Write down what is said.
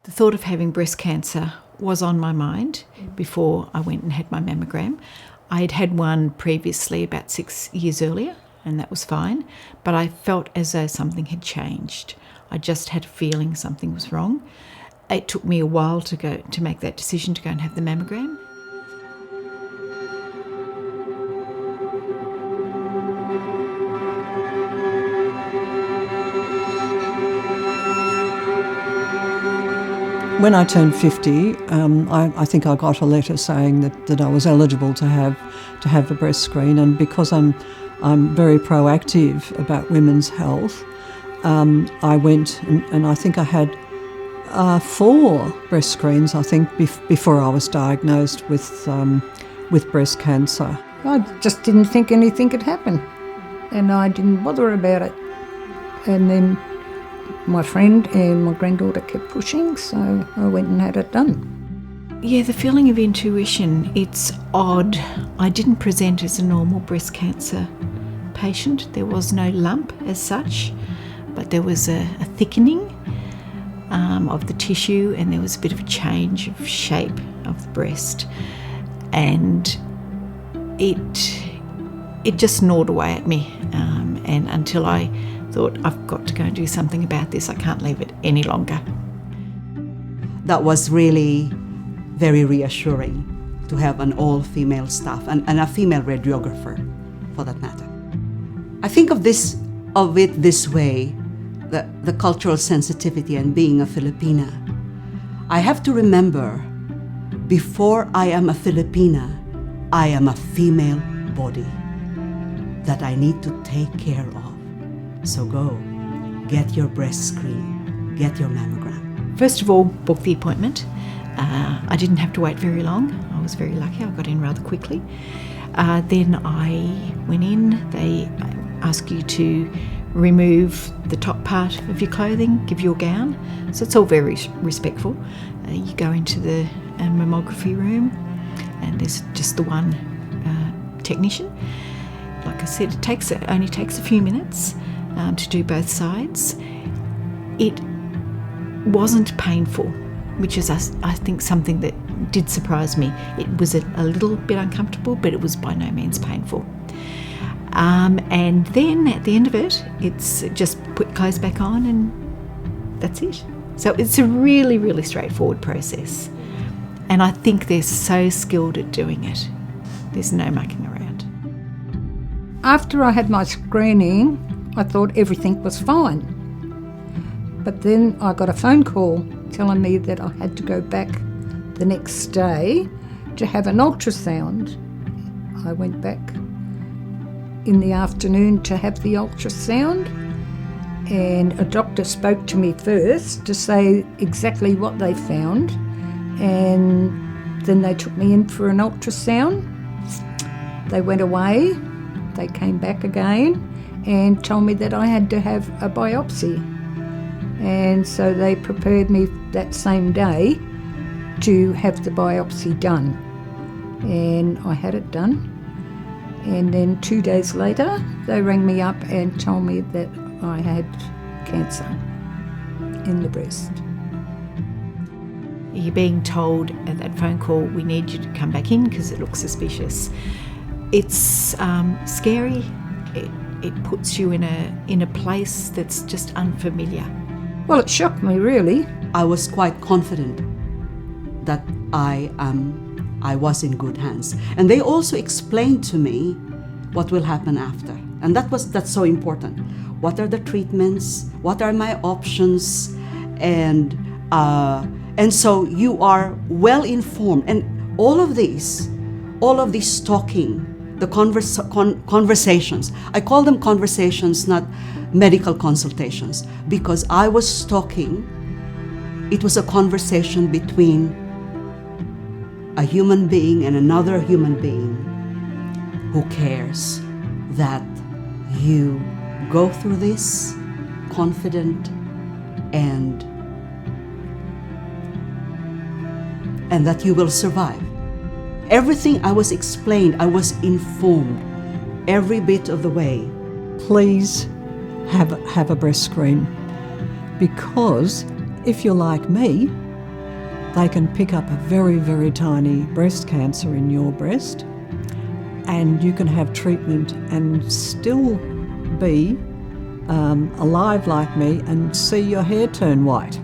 The thought of having breast cancer was on my mind before I went and had my mammogram. I had had one previously about 6 years earlier, and that was fine, but I felt as though something had changed. I just had a feeling something was wrong. It took me a while to make that decision to go and have the mammogram. When I turned 50, I think I got a letter saying that I was eligible to have a breast screen, and because I'm very proactive about women's health, I went and I think I had 4 breast screens, I think, before I was diagnosed with breast cancer. I just didn't think anything could happen, and I didn't bother about it. And then my friend and my granddaughter kept pushing, so I went and had it done. Yeah, the feeling of intuition, it's odd. I didn't present as a normal breast cancer patient. There was no lump as such, but there was a thickening of the tissue, and there was a bit of a change of shape of the breast. And it just gnawed away at me, and until I thought, I've got to go and do something about this. I can't leave it any longer. That was really very reassuring to have an all-female staff and a female radiographer, for that matter. I think of it this way, the cultural sensitivity and being a Filipina. I have to remember, before I am a Filipina, I am a female body that I need to take care of. So go, get your breast screen, get your mammogram. First of all, book the appointment. I didn't have to wait very long. I was very lucky. I got in rather quickly. Then I went in. They ask you to remove the top part of your clothing, give you a gown. So it's all very respectful. You go into the mammography room, and there's just the one technician. Like I said, it only takes a few minutes to do both sides. It wasn't painful, which is, I think, something that did surprise me. It was a little bit uncomfortable, but it was by no means painful. And then at the end of it, it's just put clothes back on, and that's it. So it's a really, really straightforward process. And I think they're so skilled at doing it. There's no mucking around. After I had my screening, I thought everything was fine. But then I got a phone call telling me that I had to go back the next day to have an ultrasound. I went back in the afternoon to have the ultrasound, and a doctor spoke to me first to say exactly what they found, and then they took me in for an ultrasound. They went away, they came back again and told me that I had to have a biopsy. And so they prepared me that same day to have the biopsy done. And I had it done. And then 2 days later, they rang me up and told me that I had cancer in the breast. You're being told at that phone call, we need you to come back in because it looks suspicious. It's scary. It puts you in a place that's just unfamiliar. Well, it shocked me, really. I was quite confident that I was in good hands. And they also explained to me what will happen after. And that's so important. What are the treatments? What are my options? And so you are well informed. And all of these talking, the conversations, I call them conversations, not medical consultations, because I was talking, it was a conversation between a human being and another human being who cares that you go through this confident and that you will survive. Everything I was explained, I was informed every bit of the way. Please have a breast screen, because if you're like me, they can pick up a very, very tiny breast cancer in your breast, and you can have treatment and still be alive like me and see your hair turn white.